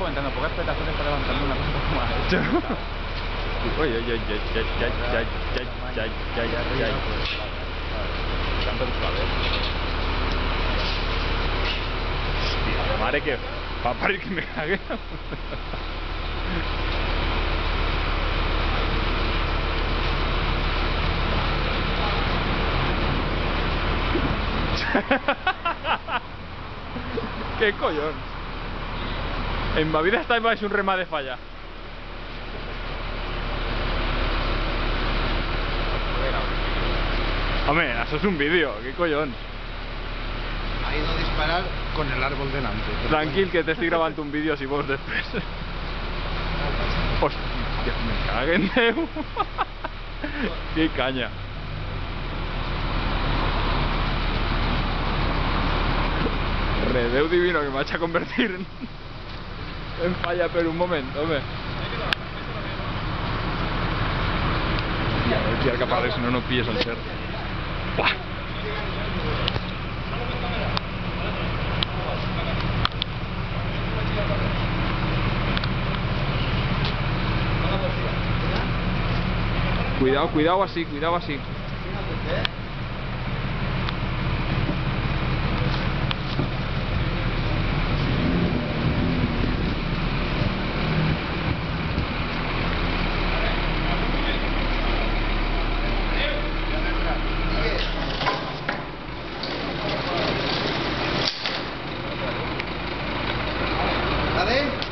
aguantando pocas petazones para levantarme una cosa un poco más hecha. Oye, Tanto suave. hostia, madre que... Va a parir que me cague. ¿Qué collón? En mi vida esta es un remate de falla. Hombre, eso es un vídeo, ¿qué collón? Ha ido a disparar con el árbol delante. Tranquil, que te estoy grabando un vídeo si vos después. Hostia, me caguen, Déu. Qué caña. Redeu divino que me ha hecho a convertir en falla, pero un momento, hombre. Ya, voy a capaz de si no pilles al ser. ¡Buah! Cuidado, cuidado así, cuidado así. ¿Vale?